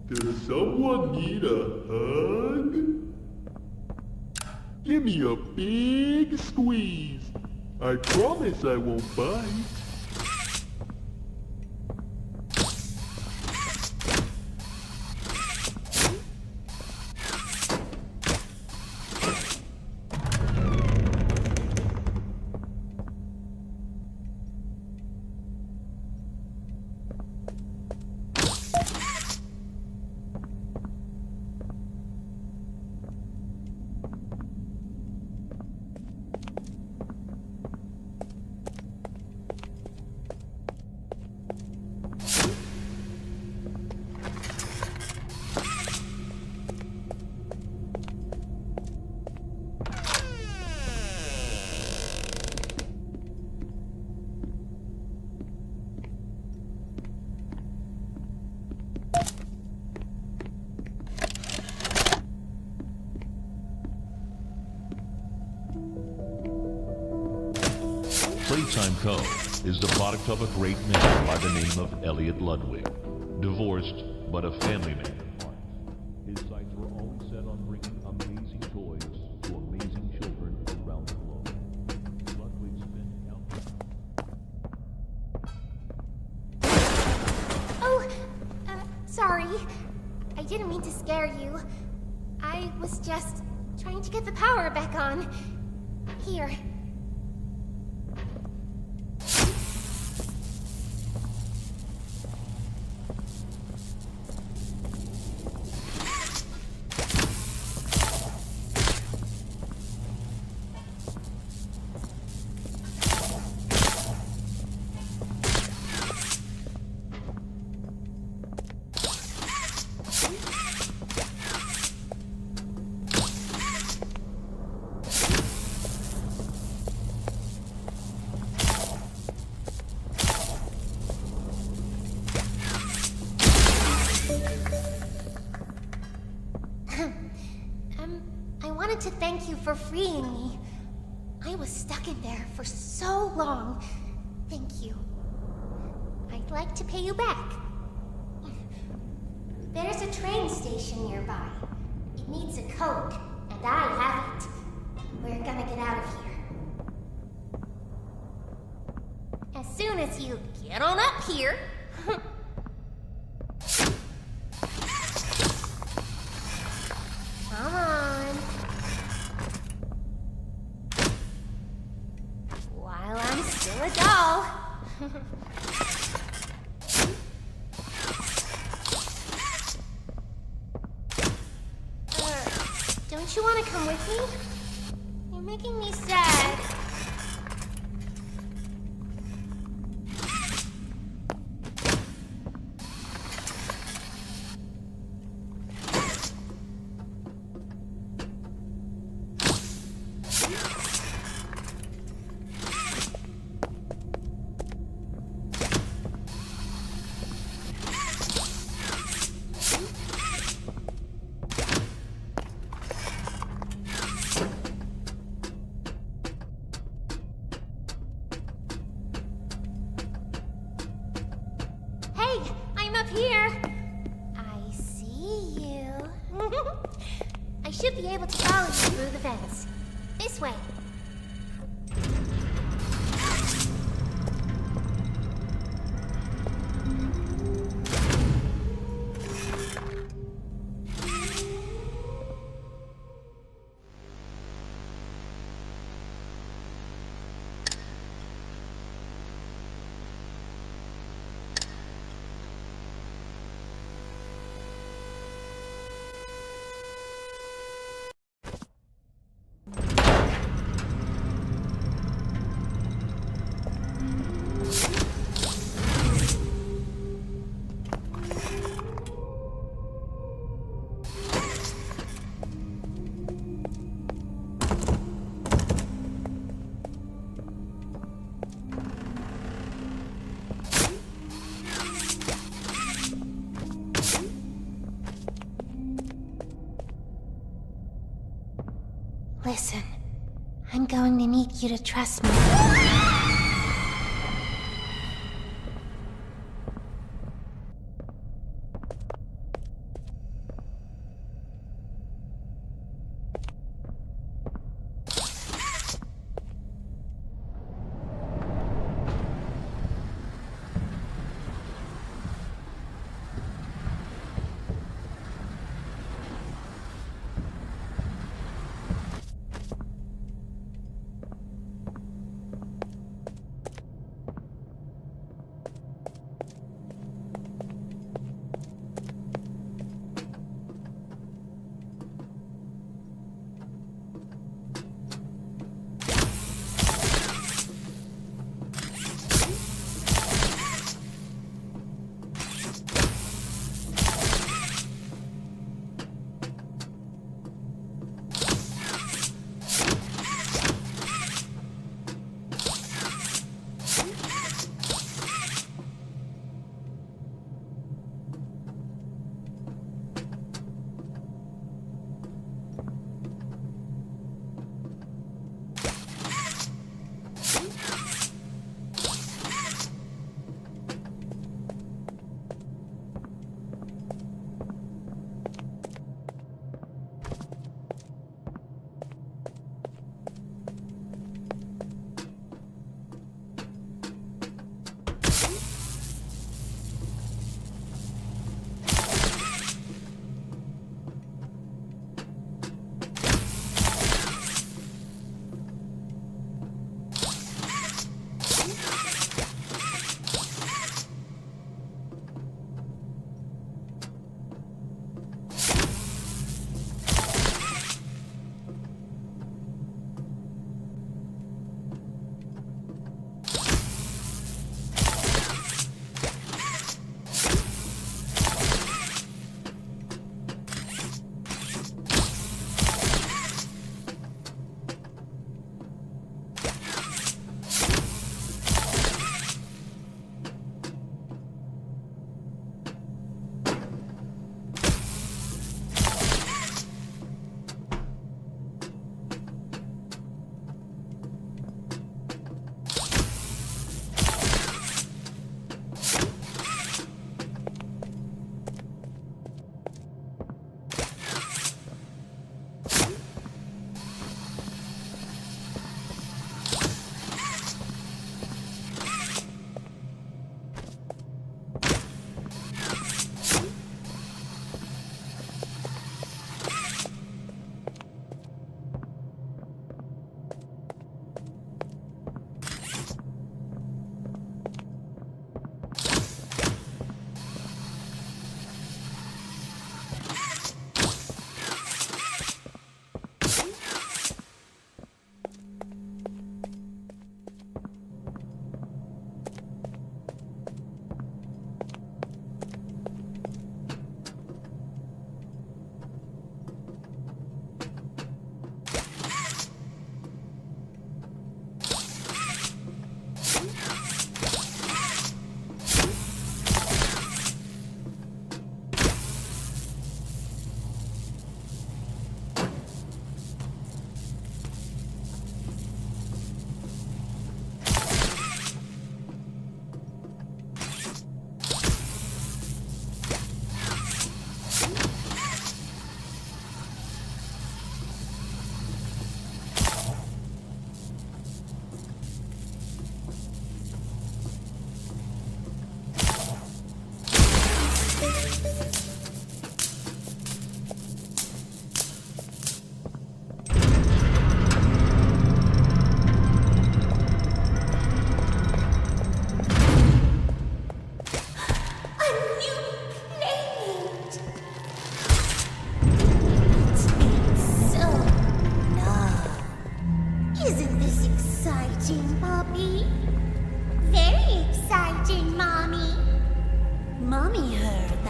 Does someone need a hug? Give me a big squeeze. I promise I won't bite. Playtime Co. is the product of a great man by the name of Elliot Ludwig. Divorced, but a family man at heart. His sights were always set on bringing amazing toys to amazing children around the globe. Ludwig spent countless... Oh, sorry. I didn't mean to scare you. I was just trying to get the power back on. Here. I wanted to thank you for freeing me. I was stuck in there for so long. Thank you. I'd like to pay you back. There's a train station nearby. It needs a code, and I have it. We're gonna get out of here. As soon as you get on up here... Come on. While I'm still a doll. Don't you want to come with me? You're making me sad. Hey, I'm up here. I see you. I should be able to follow you through the vents. This way. Listen, I'm going to need you to trust me.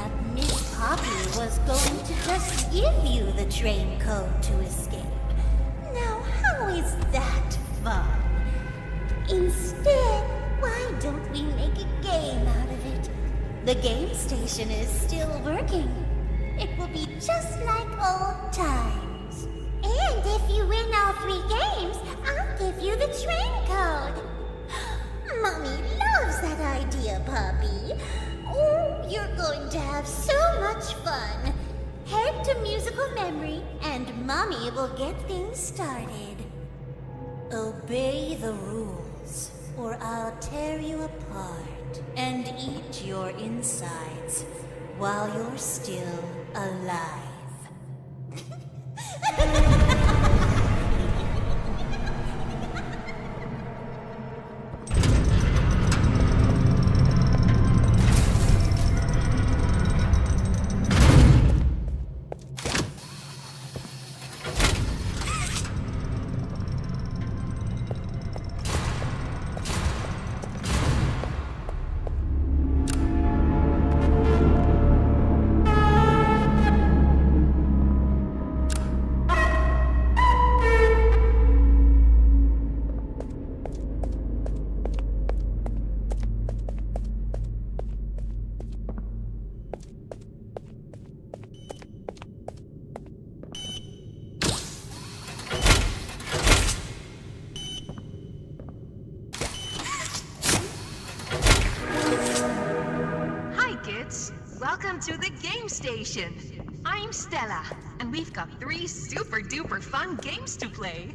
that Miss Poppy was going to just give you the train code to escape. Now, how is that fun? Instead, why don't we make a game out of it? The game station is still working. It will be just like old times. And if you win all 3 games, I'll give you the train code. Mommy loves that idea, Poppy. Oh, you're going to have so much fun. Head to musical memory, and Mommy will get things started. Obey the rules, or I'll tear you apart and eat your insides while you're still alive. Welcome to the game station. I'm Stella, and we've got 3 super duper fun games to play.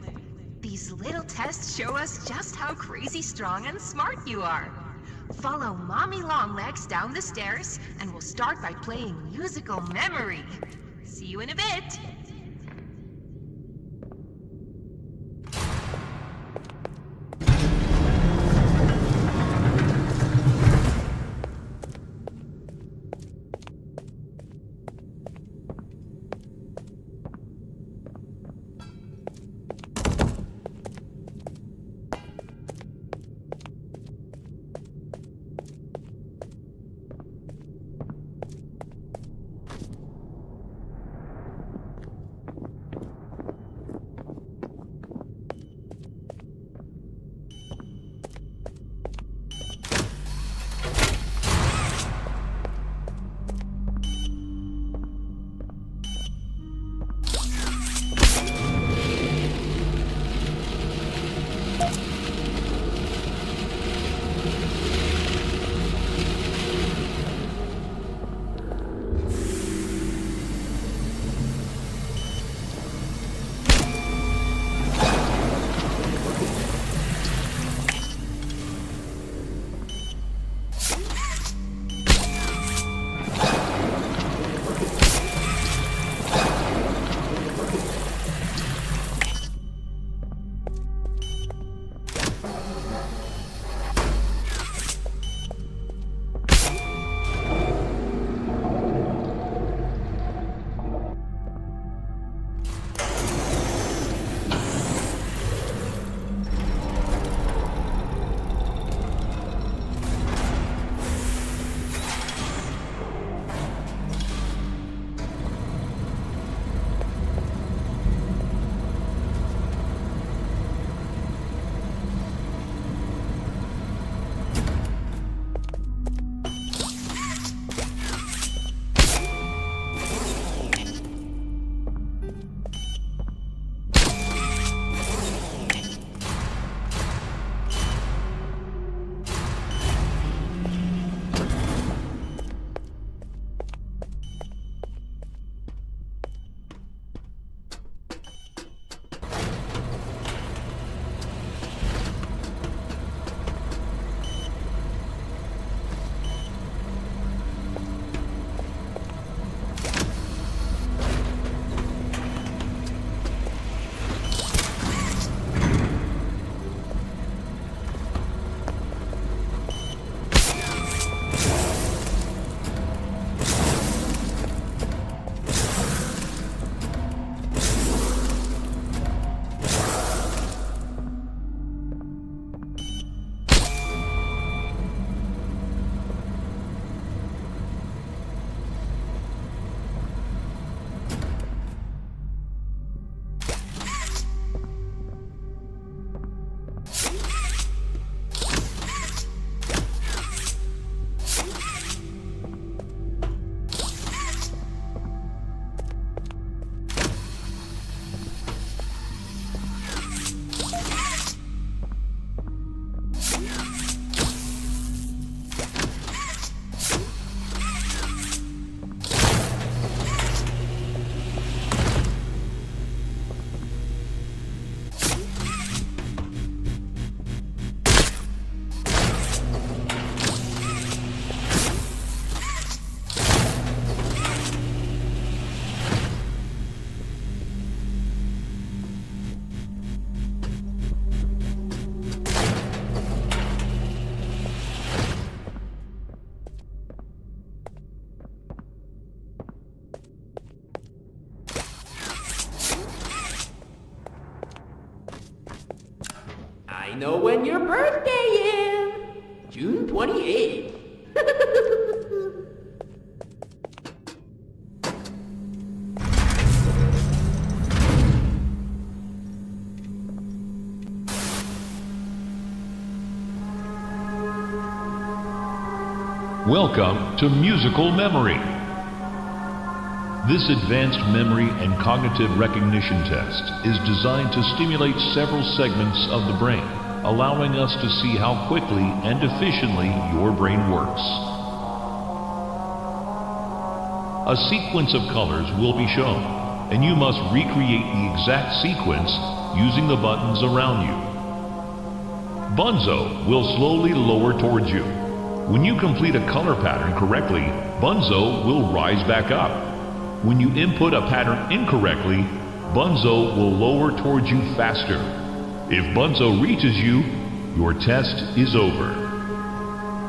These little tests show us just how crazy strong and smart you are. Follow Mommy Longlegs down the stairs, and we'll start by playing musical memory. See you in a bit. know when your birthday is. June 28th. Welcome to Musical Memory. This advanced memory and cognitive recognition test is designed to stimulate several segments of the brain, allowing us to see how quickly and efficiently your brain works. A sequence of colors will be shown, and you must recreate the exact sequence using the buttons around you. Bunzo will slowly lower towards you. When you complete a color pattern correctly, Bunzo will rise back up. When you input a pattern incorrectly, Bunzo will lower towards you faster. If Bunzo reaches you, your test is over.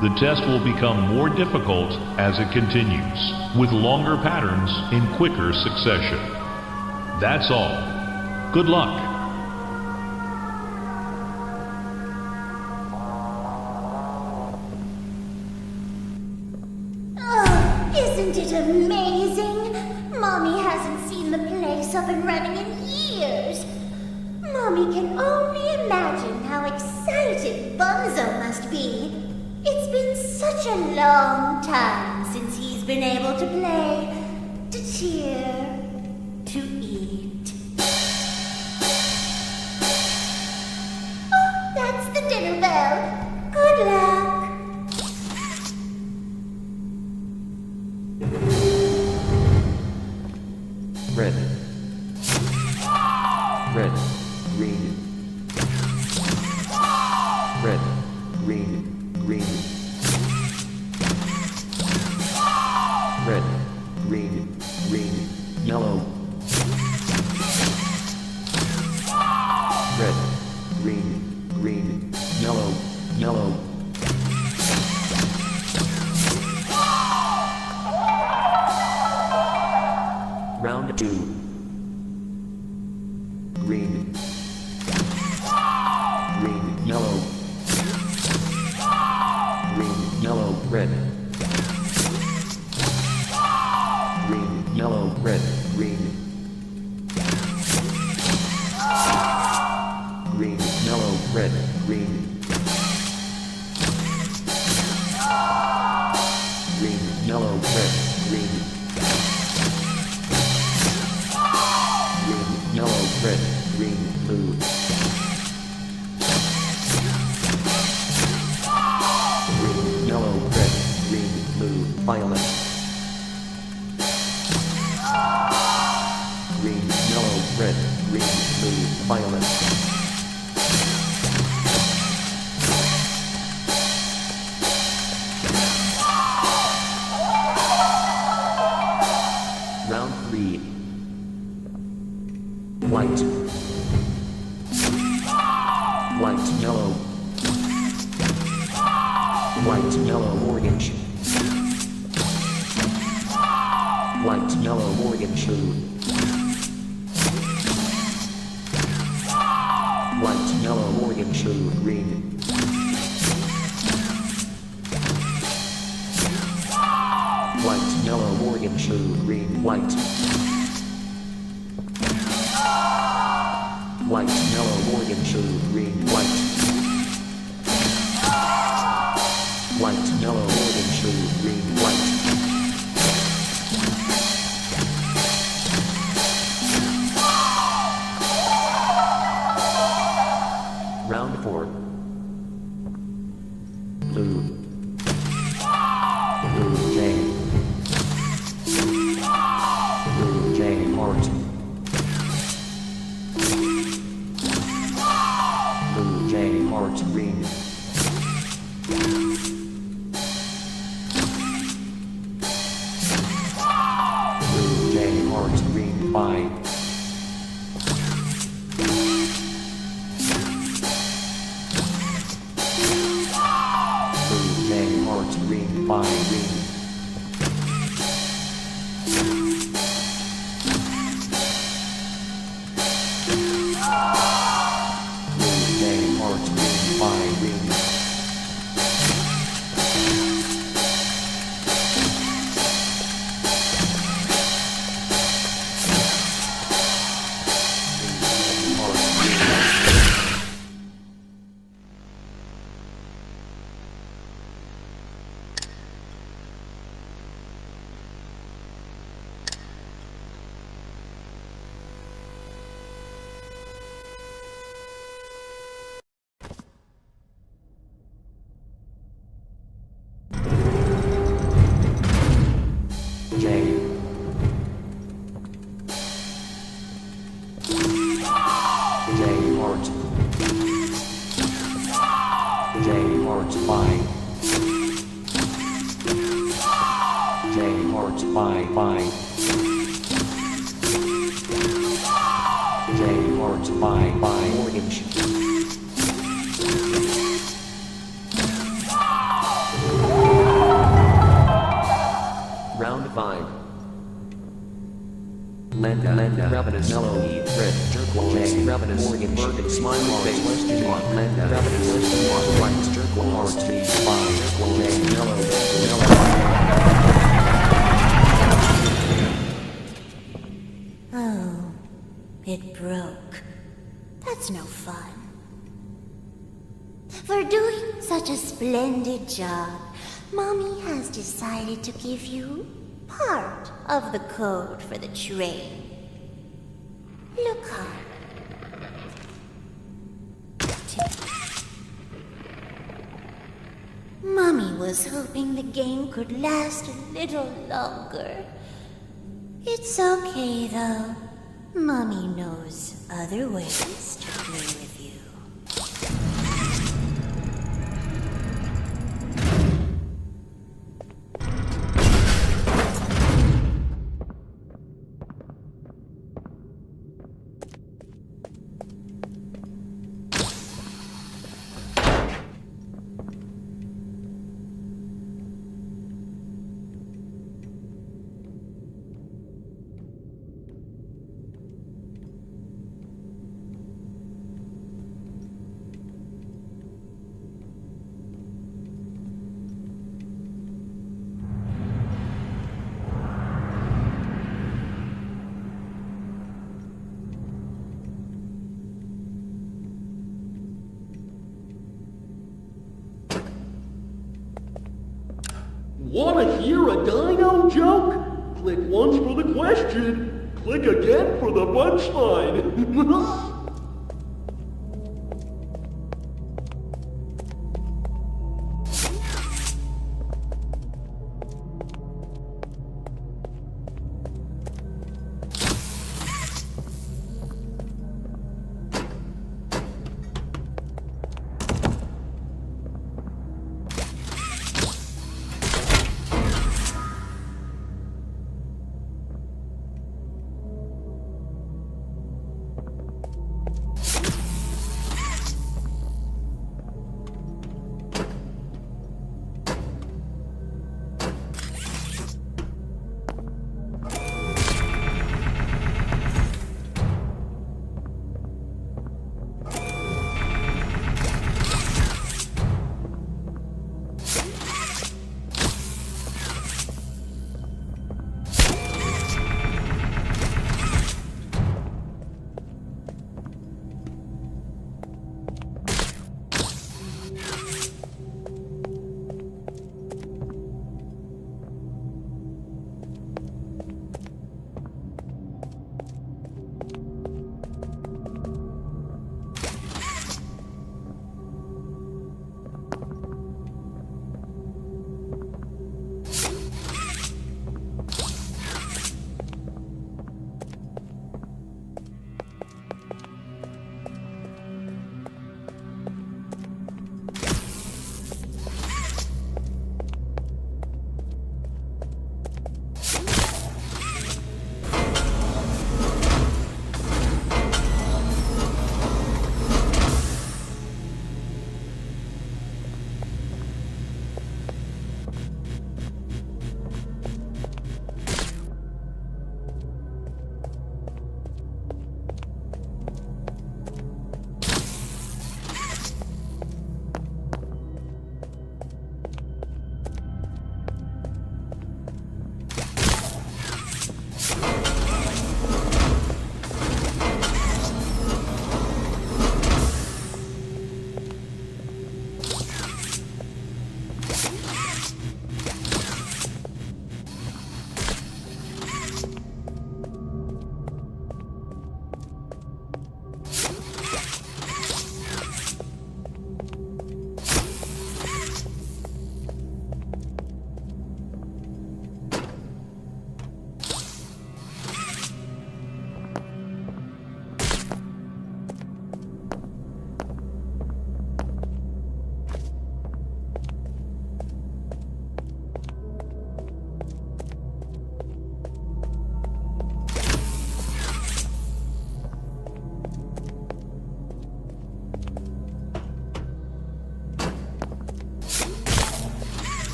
The test will become more difficult as it continues, with longer patterns in quicker succession. That's all. Good luck. Isn't it amazing? Mommy hasn't seen the place up and running in years. Mommy can only imagine how excited Bunzo must be. It's been such a long time since he's been able to play, to cheer, to eat. Oh, that's the dinner bell. Good luck. Red. Red. Green. Red. Green. Green. Red. Green. Green. Yellow. Red. Green. Green. Yellow. Yellow. Round 2. Green. Green, yellow. Green, yellow, red. Green, yellow, red, green. Green, yellow, red, green. Green, yellow, red, green. Green, yellow, red, green, blue. Green, yellow, red, green, blue, violet. Green, yellow, red, green, blue, violet. Round 3. White. White, yellow. White, yellow, orange. White, yellow, orange, blue. White, yellow, orange, blue, green. White, yellow, orange, blue, green, white. White, yellow, orange, blue, green, white. White, yellow, orange, blue, green, white. Round 4. Blue. Blue J. Blue J heart. Blue J heart green. Blue J heart green 5. Blue J heart green 5 green. Blue J heart green Day Hearts by Day Hearts by Mortgage. Round 5. Lenda, Ravenous, Mellow, Eat, Red, Jerkwall, J, Ravenous, Morgan, Bergen, Smile, Face, Western, Lenda, Ravenous, Western, Whites, Jerkwall, Heart, T, Fine, Jerkwall, J, Mellow. Oh, it broke. That's no fun. For doing such a splendid job, Mommy has decided to give you part of the code for the train. Look up. Mommy was hoping the game could last a little longer. It's okay, though. Mommy knows other ways to play with you. Wanna hear a dino joke? Click once for the question. Click again for the punchline.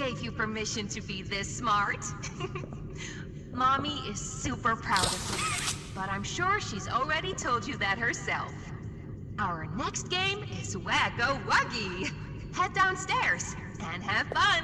gave you permission to be this smart? Mommy is super proud of you, but I'm sure she's already told you that herself. Our next game is Wacko Wuggy. Head downstairs and have fun.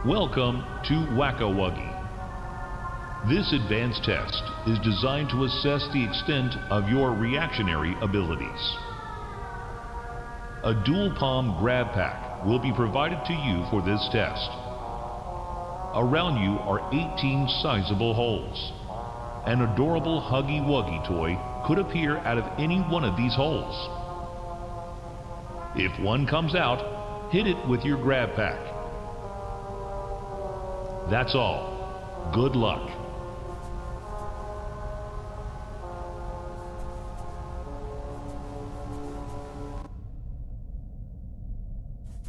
Welcome to Wacko Wuggy. This advanced test is designed to assess the extent of your reactionary abilities. A dual palm grab pack will be provided to you for this test. Around you are 18 sizable holes. An adorable Huggy Wuggy toy could appear out of any one of these holes. If one comes out, hit it with your grab pack. That's all. Good luck.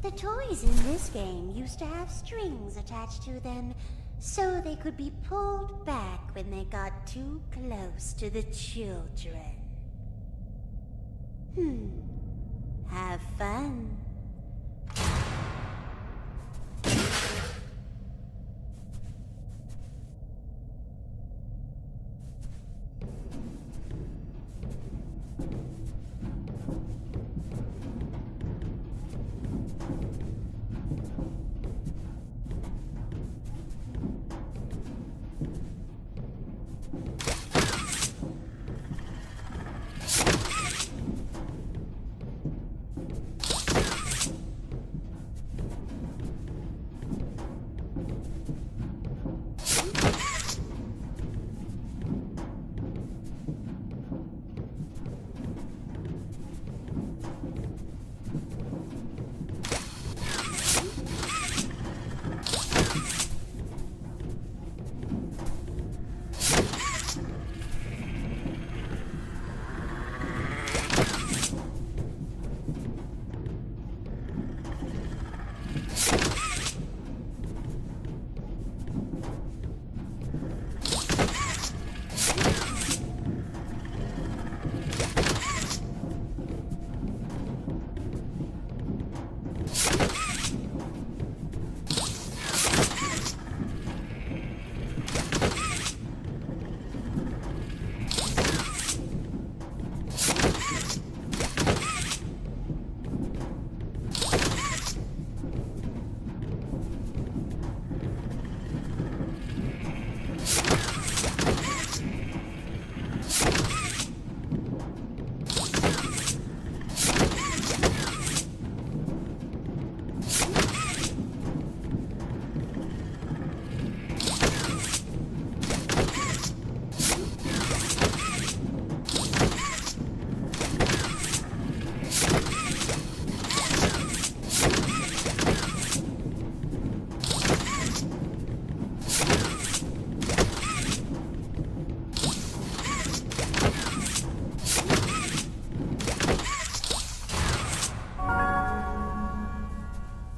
The toys in this game used to have strings attached to them so they could be pulled back when they got too close to the children. Have fun.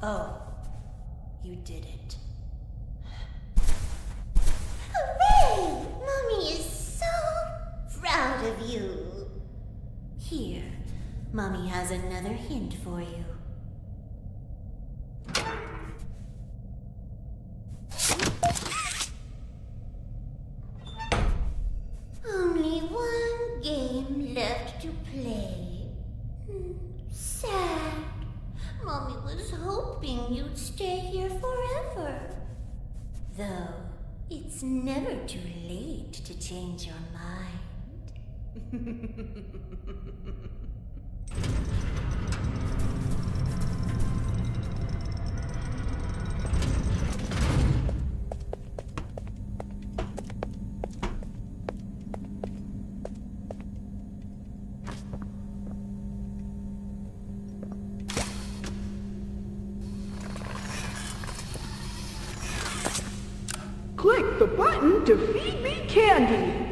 Oh, you did it. Hooray! Mommy is so proud of you. Here, Mommy has another hint for you. Only one game left to play. Sad. Mommy was hoping you'd stay here forever. Though, it's never too late to change your mind. click the button to feed me candy.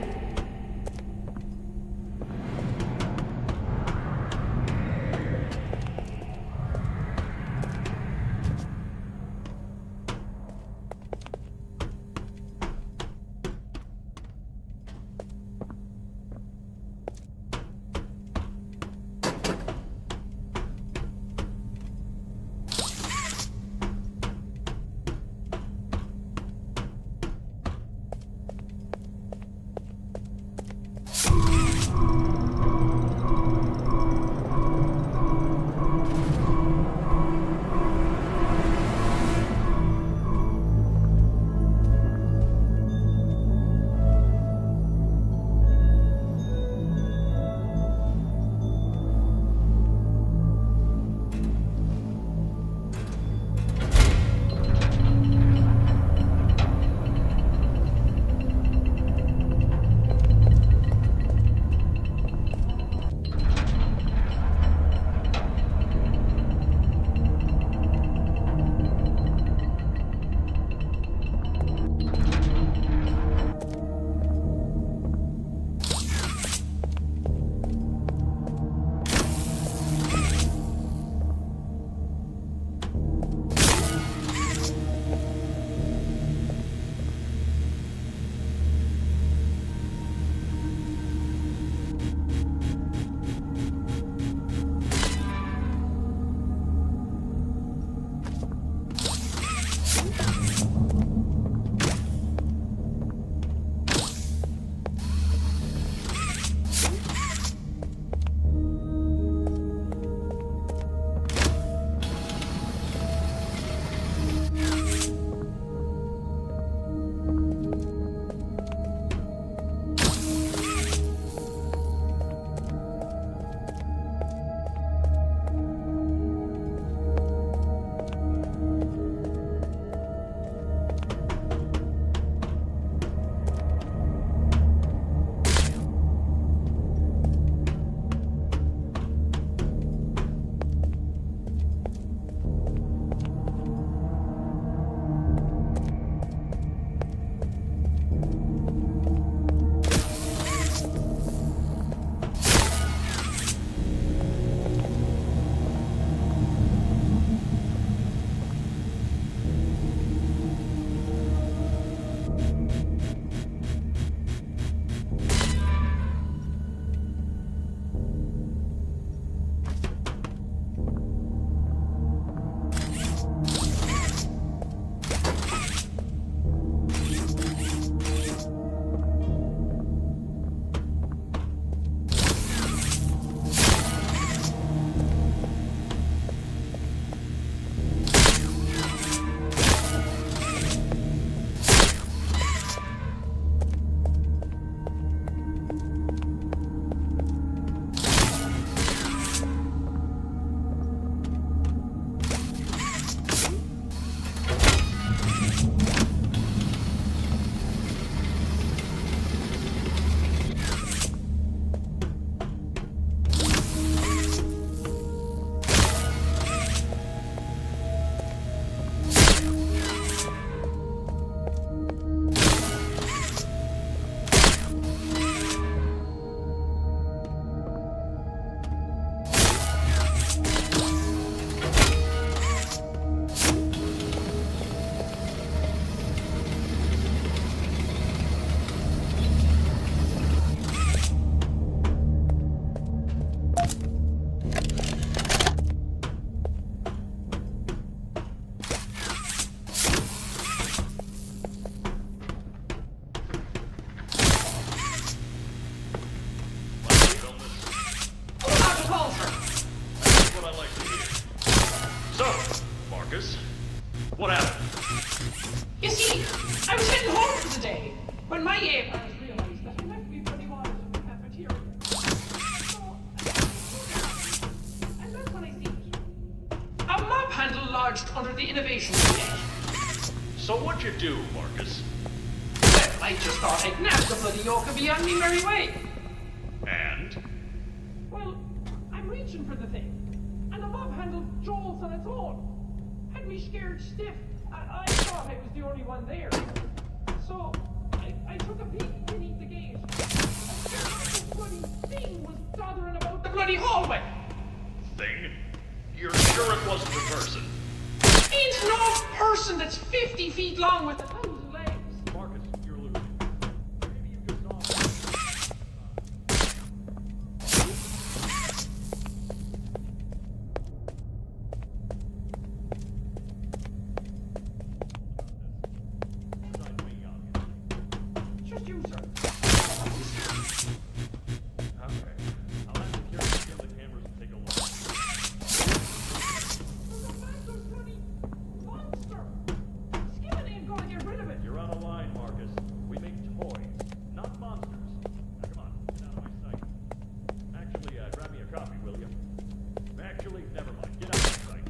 What happened? You see, I was heading home for the day when my neighbors realized that I left me bloody waters in the cafeteria. So and that's when I see it. A mop handle lodged under the innovation deck. So what'd you do, Marcus? Well, I just thought I'd nab the bloody yoke and be on me merry way. And? Well, I'm reaching for the thing, and the mop handle jolts on its own. Had me scared stiff. I thought I was the only one there. So I took a peek beneath the gate. The bloody thing was doddering about the bloody hallway. Thing? You're sure it wasn't a person? Ain't no person that's 50 feet long with 1,000 legs. Marcus, you're losing. Maybe you could solve Just you, sir. Okay. I'll have security get the cameras and take a look. There's a massive bloody monster. Skimming ain't gonna get rid of it. You're on a line, Marcus. We make toys, not monsters. Now come on, get out of my sight. Actually, grab me a coffee, will you? Actually, never mind. Get out of my sight.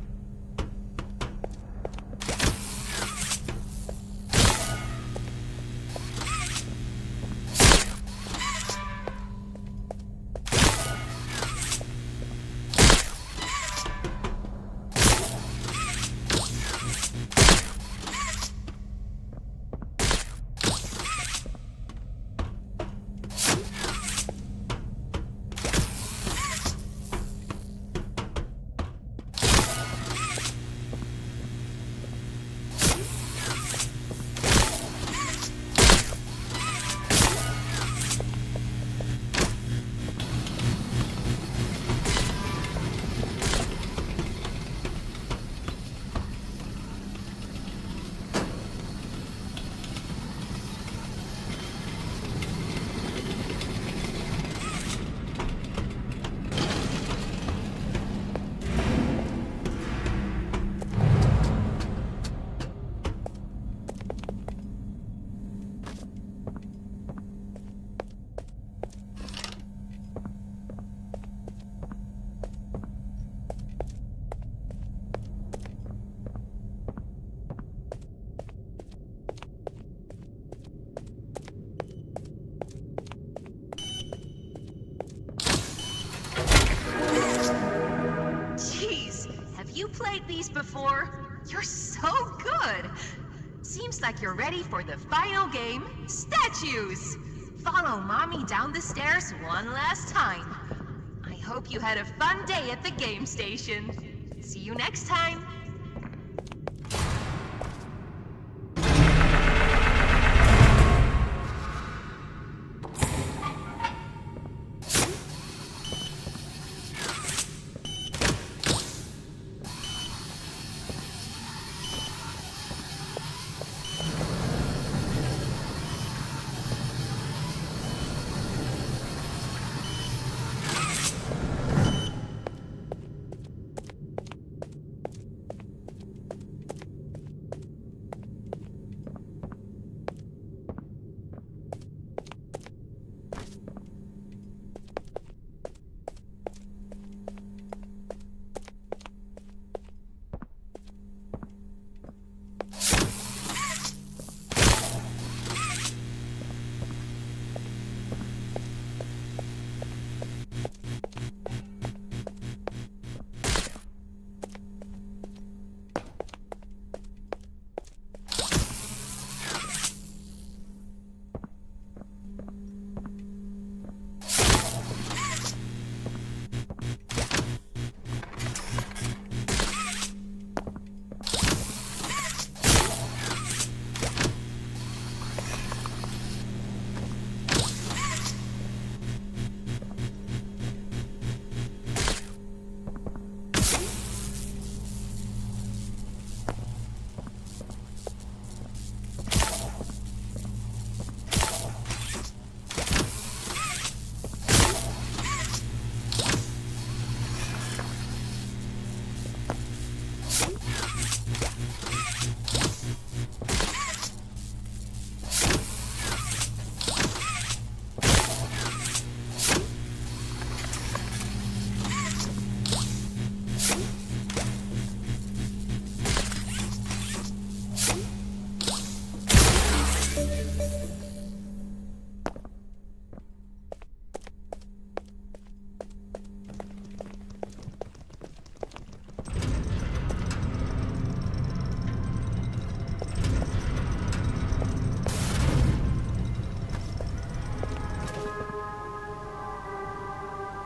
Jeez, have you played these before? You're so good! Seems like you're ready for the final game, Statues! Follow Mommy down the stairs one last time. I hope you had a fun day at the game station. See you next time!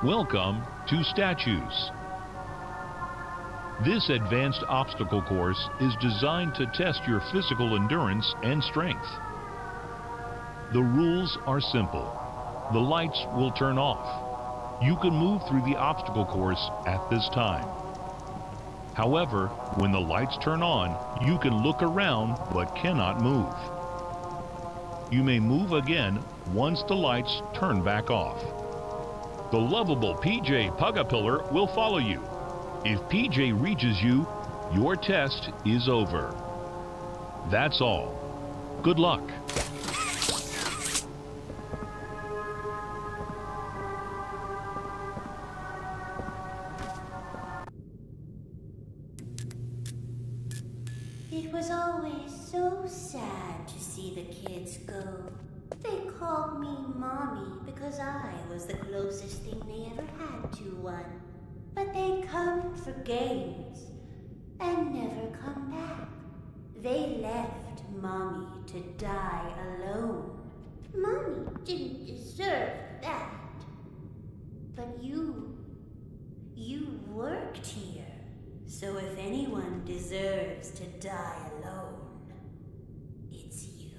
Welcome to Statues. This advanced obstacle course is designed to test your physical endurance and strength. The rules are simple. The lights will turn off. You can move through the obstacle course at this time. However, when the lights turn on, you can look around but cannot move. You may move again once the lights turn back off. The lovable PJ Pugapillar will follow you. If PJ reaches you, your test is over. That's all. Good luck. It was always so sad to see the kids go. They called me Mommy because I was the closest thing they ever had to one. But they come for games and never come back. They left Mommy to die alone. Mommy didn't deserve that. But you worked here. So if anyone deserves to die alone, it's you.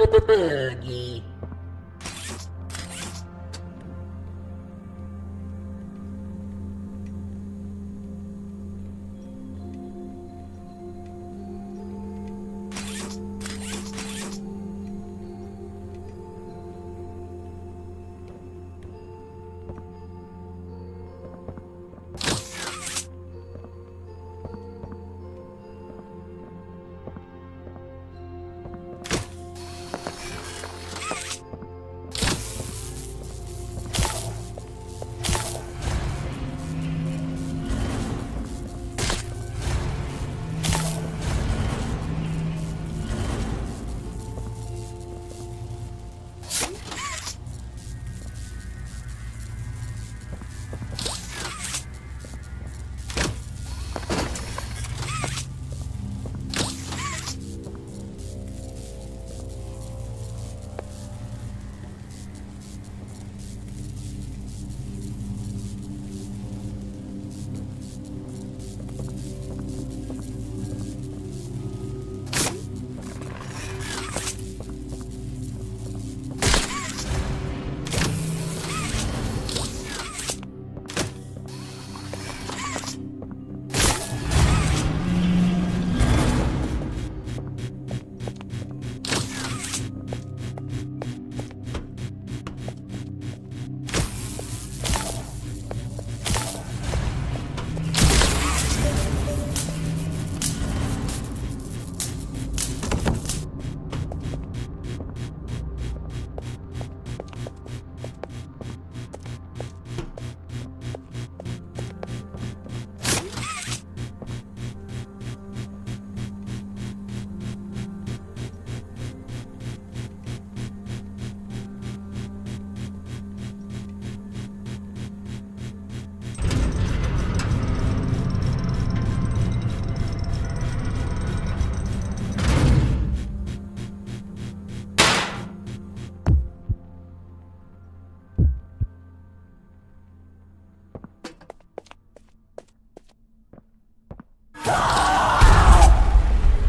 boogie.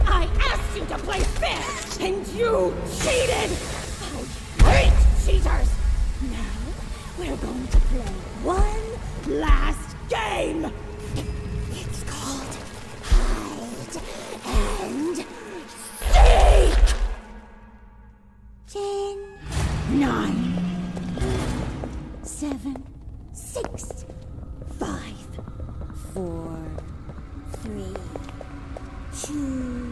I asked you to play fair, and you cheated! I hate cheaters! Now, we're going to play one last game! It's called Hide and Seek! 10, 9, 7, 6, 5, 4, 3, 2.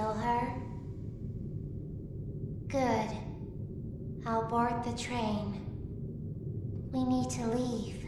kill her? Good. I'll board the train. We need to leave.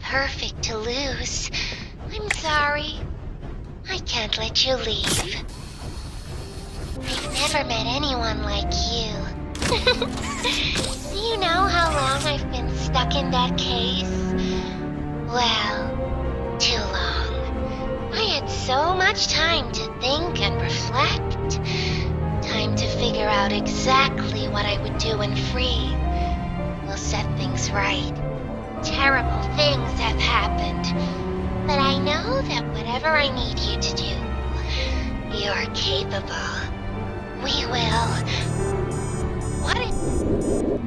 Perfect to lose. I'm sorry. I can't let you leave. I've never met anyone like you. Do you know how long I've been stuck in that case? Well, too long. I had so much time to think and reflect. Time to figure out exactly what I would do when free. We'll set things right. Terrible things have happened, but I know that whatever I need you to do, you're capable. We will. What?